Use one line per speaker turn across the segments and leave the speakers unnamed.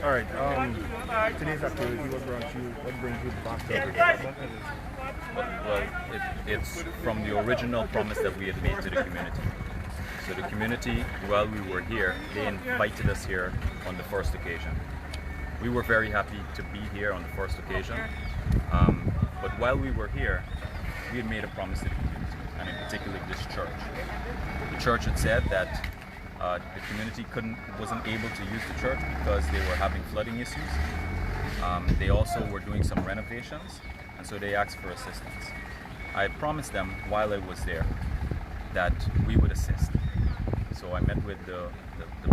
All right. Today's activity, what brings you back to
Well, it's from the original promise that we had made to the community. So the community, while we were here, they invited us here on the first occasion. We were very happy to be here on the first occasion, but while we were here, we had made a promise to the community, and in particular this church. The church had said that the community wasn't able to use the church because they were having flooding issues. They also were doing some renovations, and so they asked for assistance. I had promised them while I was there that we would assist. So I met with the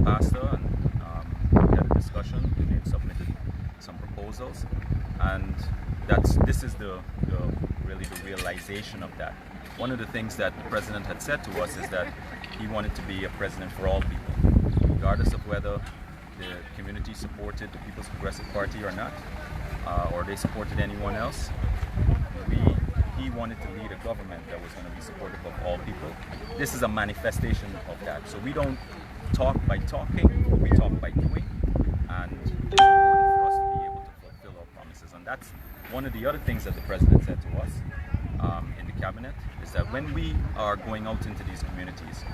pastor, and we had a discussion. We had submitted some proposals, and this is really the realization of that. One of the things that the president had said to us is that he wanted to be a president for all people, regardless of whether the community supported the People's Progressive Party or not, or they supported anyone else. He wanted to lead a government that was going to be supportive of all people. This is a manifestation of that. So we don't talk by talking, we talk by doing, and it's important for us to be able to fulfill our promises. And that's one of the other things that the president said to us in the cabinet, is that when we are going out into these communities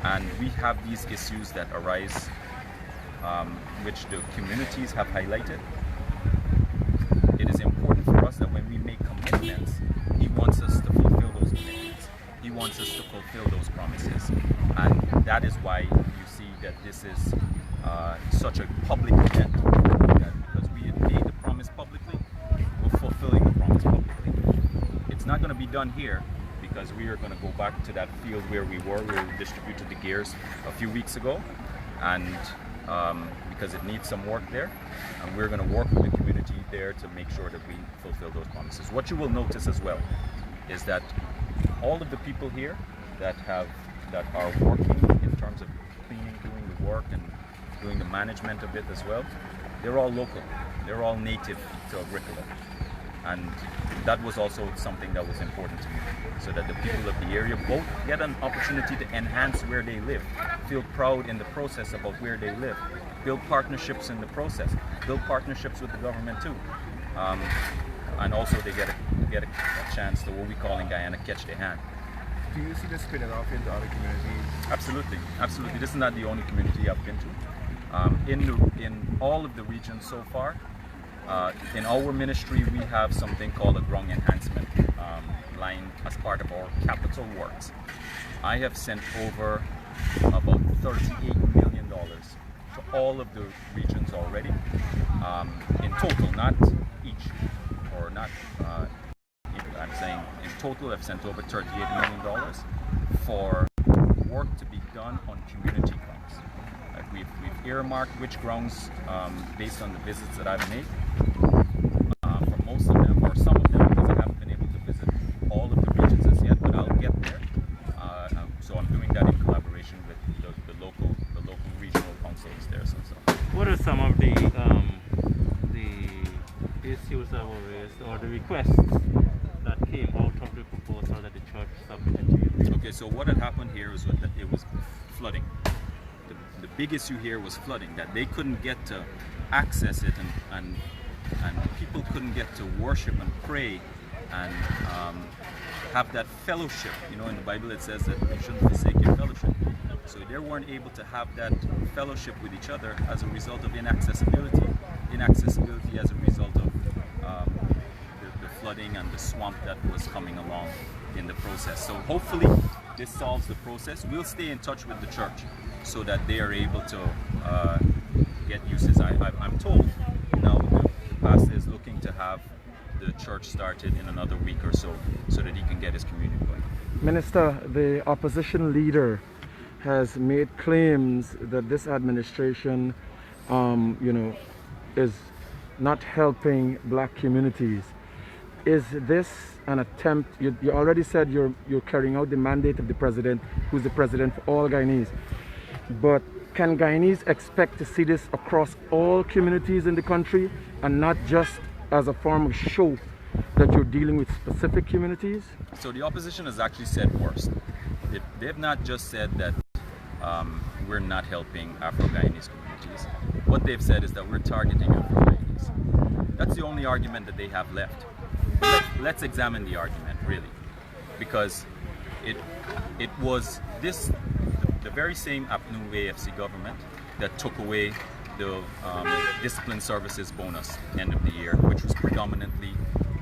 and we have these issues that arise, which the communities have highlighted, it is important for us that when we make commitments, he wants us to fulfill those commitments. He wants us to fulfill those promises. And that is why you see that this is such a public event. Because we had made the promise publicly, we're fulfilling the promise publicly. It's not going to be done here because we are going to go back to that field where we distributed the gears a few weeks ago. And because it needs some work there, and we're going to work with the community there to make sure that we fulfill those promises. What you will notice as well is that all of the people here that are working in terms of cleaning, doing the work and doing the management of it as well, they're all local. They're all native to AGROCILA. And that was also something that was important to me, so that the people of the area both get an opportunity to enhance where they live, feel proud in the process about where they live, build partnerships in the process, build partnerships with the government too. And also they get a chance to, what we call in Guyana, catch their hand.
Do you see this spinning off into other communities?
Absolutely, absolutely. This is not the only community I've been to. In all of the regions so far, in our ministry, we have something called a ground enhancement line as part of our capital works. I have sent over about $38 million to all of the regions already, in total, not each, or not, I'm saying in total I've sent over $38 million for work to be done on community grounds. We've earmarked which grounds based on the visits that I've made. For most of them, or some of them, because I haven't been able to visit all of the regions as yet, but I'll get there. So I'm doing that in collaboration with the local regional councils there. So.
What are some of the issues that were raised, or the requests that came out of the proposal that the church submitted to you?
Okay, so what had happened here was that it was flooding. The big issue here was flooding, that they couldn't get to access it, and people couldn't get to worship and pray and have that fellowship. You know, in the Bible it says that you shouldn't forsake your fellowship. So they weren't able to have that fellowship with each other as a result of inaccessibility. Inaccessibility as a result of the flooding and the swamp that was coming along in the process. So hopefully this solves the process. We'll stay in touch with the church so that they are able to get uses. I'm told now the pastor is looking to have the church started in another week or so that he can get his communion going.
Minister, the opposition leader has made claims that this administration is not helping black communities. Is this an attempt? You already said you're carrying out the mandate of the president, who's the president for all Guyanese. But can Guyanese expect to see this across all communities in the country, and not just as a form of show that you're dealing with specific communities?
So the opposition has actually said worse. They've not just said that we're not helping Afro-Guyanese communities. minorities, what they've said is that we're targeting Afro-Guyanese. That's the only argument that they have left. Let's examine the argument, really, because it was the very same new AFC government that took away the discipline services bonus end of the year, which was predominantly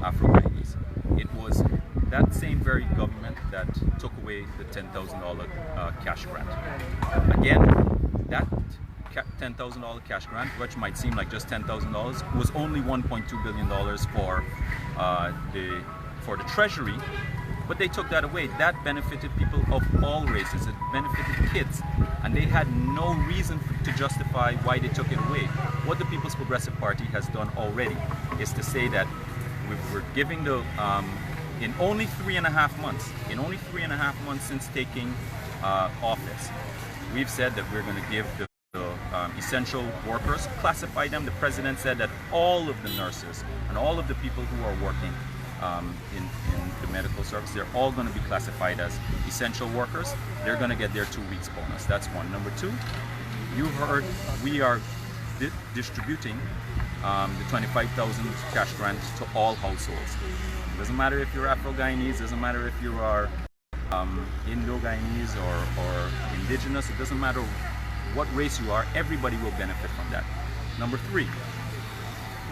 Afro-Guyanese. It was that same very government that took away the $10,000 cash grant. Again, that $10,000 cash grant, which might seem like just $10,000, was only $1.2 billion for the Treasury, but they took that away. That benefited people of all races. It benefited kids, and they had no reason to justify why they took it away. What the People's Progressive Party has done already is to say that we're giving the in only 3.5 months since taking office, we've said that we're going to give the essential workers, classify them. The president said that all of the nurses and all of the people who are working in the medical service, they're all going to be classified as essential workers. They're going to get their 2 weeks bonus. That's one. Number two, you heard we are distributing the 25,000 cash grant to all households. It doesn't matter if you're Afro-Guyanese, doesn't matter if you are Indo-Guyanese or indigenous, it doesn't matter what race you are, everybody will benefit from that. Number three,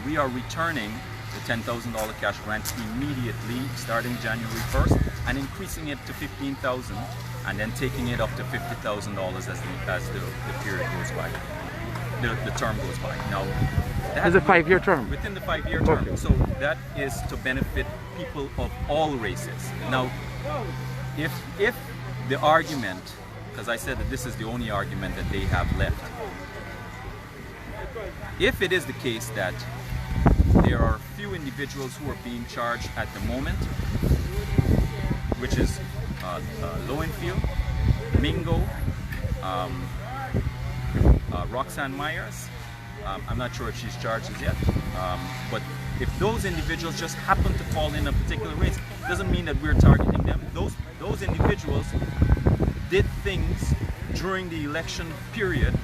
we are returning the $10,000 cash grant immediately starting January 1st and increasing it to $15,000 and then taking it up to $50,000 as the period goes by, the term goes by. Now,
it's a 5-year term.
Within the 5-year term.
Okay.
So that is to benefit people of all races. Now, if the argument, because I said that this is the only argument that they have left, if it is the case that there are few individuals who are being charged at the moment, which is Lowenfield, Mingo, Roxanne Myers, I'm not sure if she's charged as yet, but if those individuals just happen to fall in a particular race, doesn't mean that we're targeting them. Those individuals did things during the election period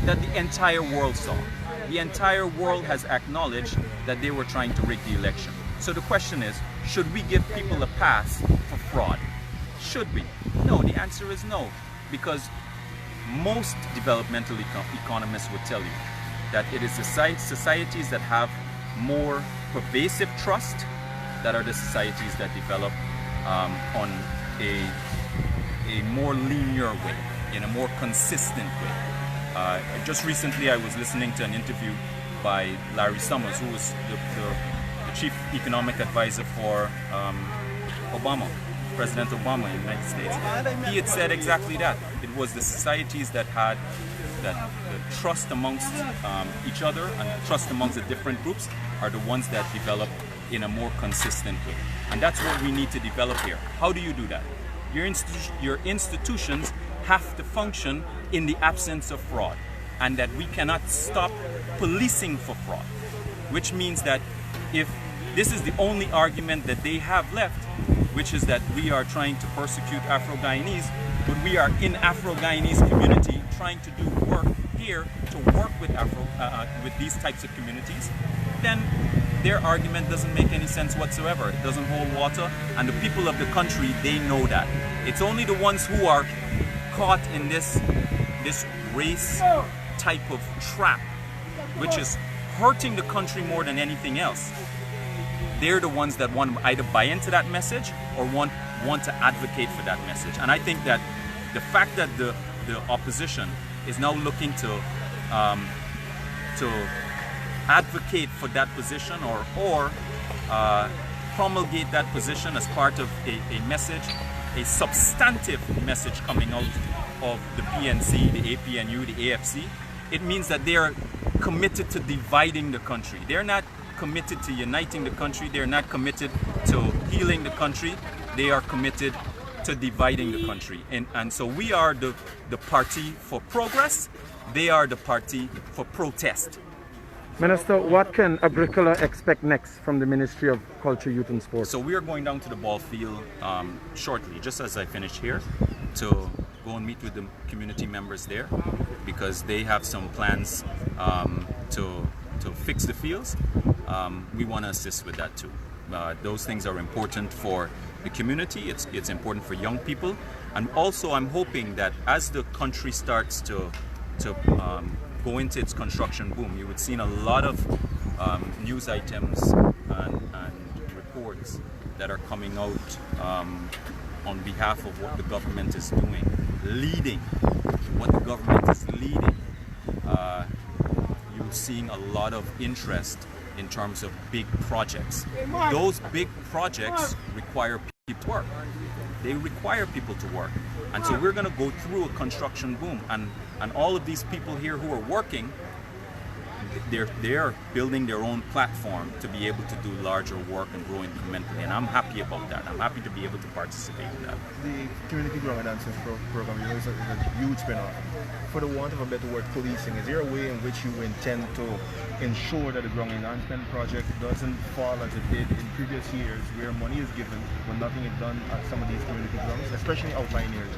that the entire world saw. The entire world has acknowledged that they were trying to rig the election. So the question is, should we give people a pass for fraud? Should we? No, the answer is no, because most developmental economists would tell you that it is the societies that have more pervasive trust that are the societies that develop on a more linear way, in a more consistent way. Just recently I was listening to an interview by Larry Summers, who was the chief economic advisor for Obama, President Obama in the United States. He had said exactly that. It was the societies that had the trust amongst each other and trust amongst the different groups are the ones that develop in a more consistent way. And that's what we need to develop here. How do you do that? Your institutions have to function in the absence of fraud, and that we cannot stop policing for fraud, which means that if this is the only argument that they have left, which is that we are trying to persecute Afro-Guyanese, but we are in Afro-Guyanese community trying to do work here to work with with these types of communities, then their argument doesn't make any sense whatsoever. It doesn't hold water, and the people of the country, they know that. It's only the ones who are caught in this race type of trap, which is hurting the country more than anything else. They're the ones that want to either buy into that message or want to advocate for that message. And I think that the fact that the opposition is now looking to advocate for that position or promulgate that position as part of a message, a substantive message coming out of the PNC, the APNU, the AFC, it means that they are committed to dividing the country. They're not committed to uniting the country. They're not committed to healing the country. They are committed to dividing the country. And so we are the party for progress. They are the party for protest.
Minister, what can AGROCILA expect next from the Ministry of Culture, Youth and Sport?
So we are going down to the ball field shortly, just as I finish here, to go and meet with the community members there, because they have some plans to fix the fields. We want to assist with that too. Those things are important for the community. It's important for young people, and also I'm hoping that as the country starts to go into its construction boom, you would see a lot of news items and reports that are coming out on behalf of what the government is doing, what the government is leading. You're seeing a lot of interest in terms of big projects. Those big projects require people to work. They require people to work. And so we're going to go through a construction boom, and all of these people here who are working, they're building their own platform to be able to do larger work and grow incrementally, and I'm happy about that. I'm happy to be able to participate in that.
The community growing dancing program, is a huge spin-off. For the want of a better word, policing, is there a way in which you intend to ensure that the ground enhancement project doesn't fall as it did in previous years, where money is given but nothing is done at some of these community grounds, especially outlying areas?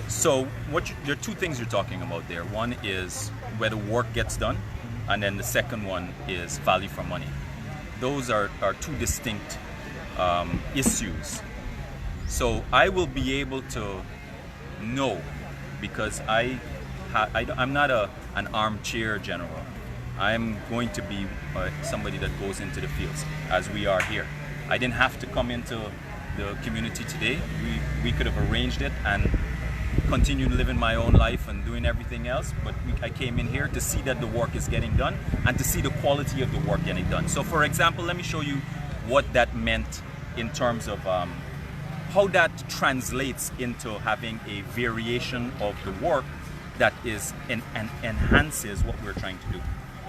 So there are two things you're talking about there. One is whether work gets done, and then the second one is value for money. Those are two distinct issues. So I will be able to know, because I'm not an armchair general. I'm going to be somebody that goes into the fields, as we are here. I didn't have to come into the community today. We could have arranged it and continue living my own life and doing everything else, but I came in here to see that the work is getting done and to see the quality of the work getting done. So for example, let me show you what that meant in terms of how that translates into having a variation of the work that is and enhances what we're trying to do.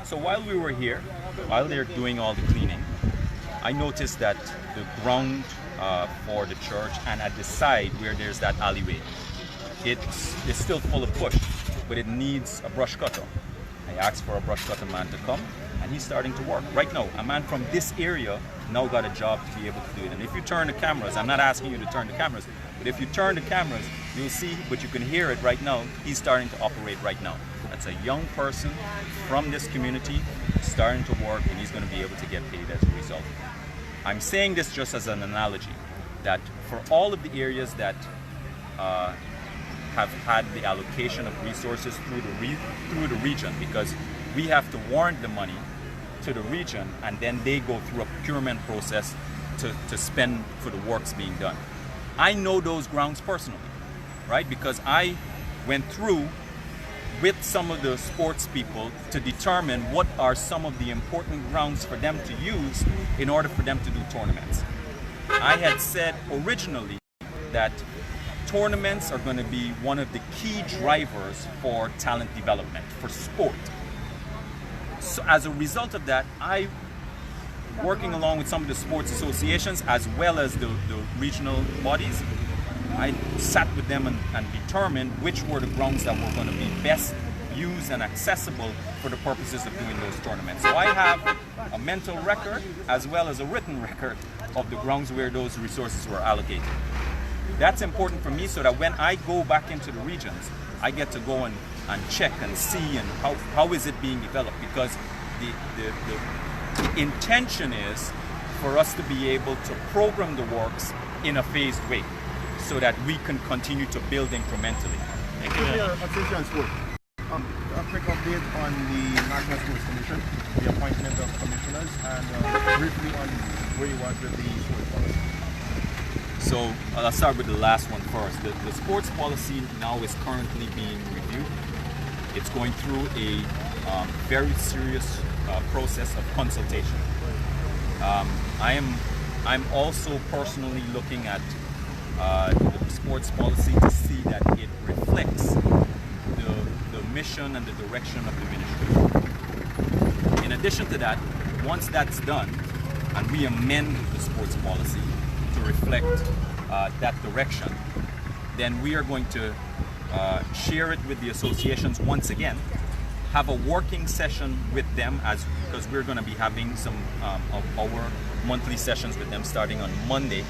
So while we were here, while they're doing all the cleaning, I noticed that the ground for the church and at the side where there's that alleyway, it's still full of bush, but it needs a brush cutter. I asked for a brush cutter man to come, and he's starting to work. Right now, a man from this area now got a job to be able to do it. And if you turn the cameras, I'm not asking you to turn the cameras, but if you turn the cameras, you'll see, but you can hear it right now, he's starting to operate right now. That's a young person from this community starting to work, and he's going to be able to get paid as a result. I'm saying this just as an analogy, that for all of the areas that have had the allocation of resources through the region, because we have to warrant the money to the region, and then they go through a procurement process to spend for the works being done. I know those grounds personally, right? Because I went through with some of the sports people to determine what are some of the important grounds for them to use in order for them to do tournaments. I had said originally that tournaments are going to be one of the key drivers for talent development, for sport. So as a result of that, I, working along with some of the sports associations as well as the regional bodies, I sat with them and determined which were the grounds that were going to be best used and accessible for the purposes of doing those tournaments. So I have a mental record as well as a written record of the grounds where those resources were allocated. That's important for me so that when I go back into the regions, I get to go and check and see and how is it being developed, because the intention is for us to be able to program the works in a phased way so that we can continue to build incrementally.
Thank you.
A quick update on the National Sports Commission, the appointment of commissioners, and briefly on where you was with the sports policy.
So I'll start with the last one first. The sports policy now is currently being reviewed. It's going through a very serious process of consultation. I'm also personally looking at the sports policy to see that it reflects the mission and the direction of the ministry. In addition to that, once that's done and we amend the sports policy to reflect that direction, then we are going to share it with the associations once again, have a working session with them because we're going to be having some of our monthly sessions with them starting on Monday.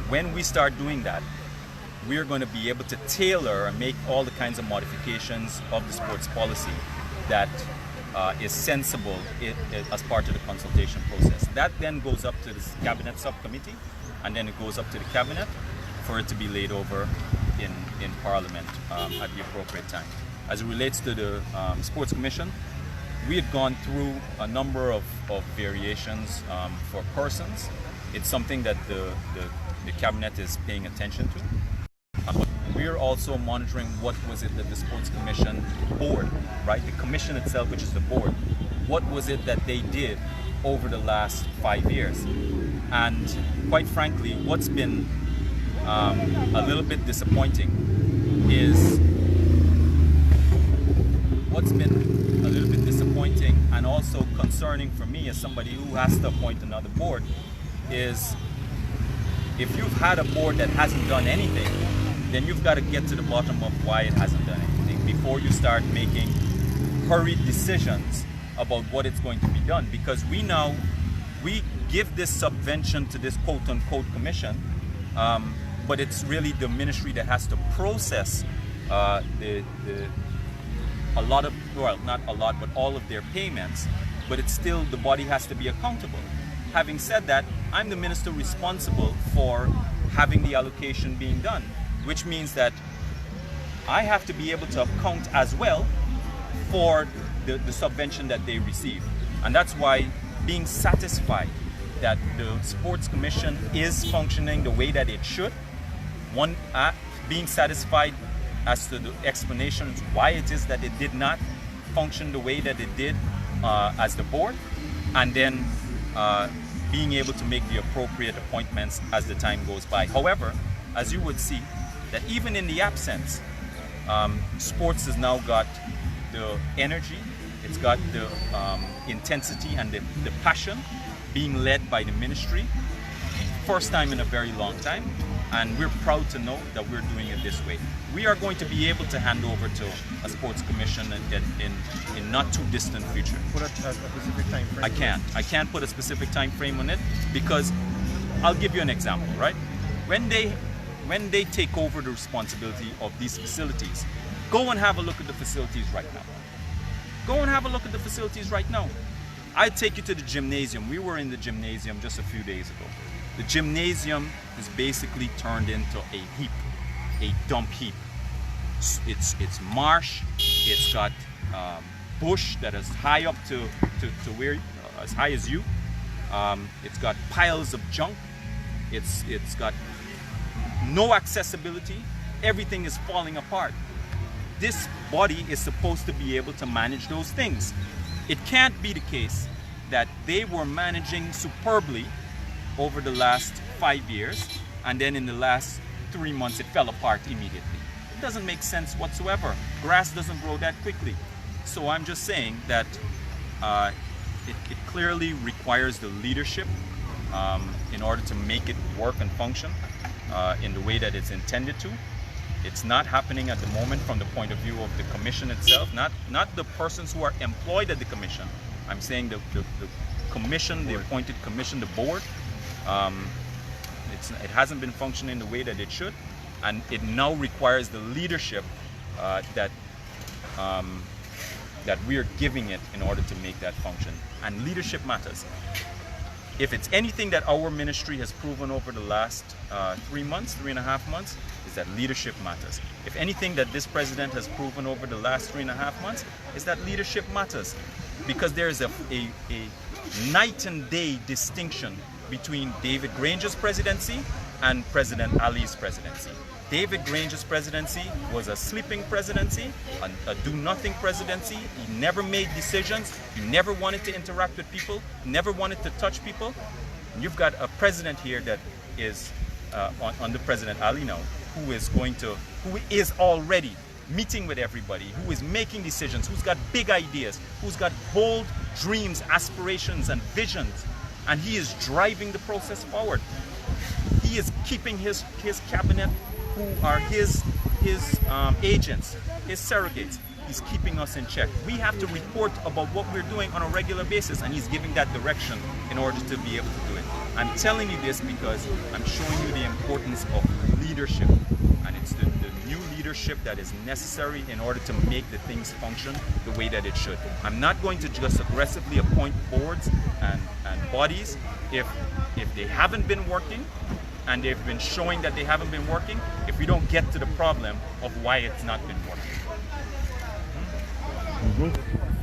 When we start doing that, we're going to be able to tailor and make all the kinds of modifications of the sports policy that is sensible as part of the consultation process. That then goes up to the cabinet subcommittee, and then it goes up to the cabinet for it to be laid over in Parliament at the appropriate time. As it relates to the Sports Commission, we had gone through a number of variations for persons. It's something that the cabinet is paying attention to. We are also monitoring what was it that the Sports Commission board, right? The commission itself, which is the board, what was it that they did over the last 5 years? And quite frankly, what's been a little bit disappointing and also concerning for me as somebody who has to appoint another board is if you've had a board that hasn't done anything, then you've got to get to the bottom of why it hasn't done anything before you start making hurried decisions about what it's going to be done. Because we give this subvention to this quote-unquote commission, but it's really the ministry that has to process a lot of, well, not a lot, but all of their payments, but it's still, the body has to be accountable. Having said that, I'm the minister responsible for having the allocation being done, which means that I have to be able to account as well for the subvention that they receive. And that's why being satisfied that the Sports Commission is functioning the way that it should, being satisfied as to the explanations why it is that it did not function the way that it did as the board, and then being able to make the appropriate appointments as the time goes by. However, as you would see, that even in the absence, sports has now got the energy, it's got the intensity and the passion being led by the ministry, first time in a very long time, and we're proud to know that we're doing it this way. We are going to be able to hand over to a sports commission in not too distant future.
Put a specific time frame?
I can't put a specific time frame on it, because I'll give you an example, right? When they take over the responsibility of these facilities, go and have a look at the facilities right now. Go and have a look at the facilities right now. I'd take you to the gymnasium. We were in the gymnasium just a few days ago. The gymnasium is basically turned into a heap, a dump heap. It's marsh. It's got bush that is high up to where, as high as you. It's got piles of junk. It's got no accessibility. Everything is falling apart. This body is supposed to be able to manage those things. It can't be the case that they were managing superbly over the last 5 years, and then in the last 3 months it fell apart immediately. It doesn't make sense whatsoever. Grass doesn't grow that quickly. So I'm just saying that it clearly requires the leadership in order to make it work and function in the way that it's intended to. It's not happening at the moment from the point of view of the commission itself, not the persons who are employed at the commission. I'm saying the commission, the appointed commission, the board. It hasn't been functioning the way that it should, and it now requires the leadership that we are giving it in order to make that function. And leadership matters. If it's anything that our ministry has proven over the last 3 months, 3.5 months, is that leadership matters. If anything that this president has proven over the last 3.5 months, is that leadership matters. Because there is a night and day distinction between David Granger's presidency and President Ali's presidency. David Granger's presidency was a sleeping presidency, a do-nothing presidency. He never made decisions. He never wanted to interact with people, never wanted to touch people. And you've got a president here that is under President Ali now, who is already meeting with everybody, who is making decisions, who's got big ideas, who's got bold dreams, aspirations, and visions, and he is driving the process forward. He is keeping his cabinet, who are his agents, his surrogates. He's keeping us in check. We have to report about what we're doing on a regular basis, and he's giving that direction in order to be able to do it. I'm telling you this because I'm showing you the importance of leadership And it's the new leadership that is necessary in order to make the things function the way that it should. I'm not going to just aggressively appoint boards and bodies if they haven't been working, and they've been showing that they haven't been working, if we don't get to the problem of why it's not been working.
Mm-hmm.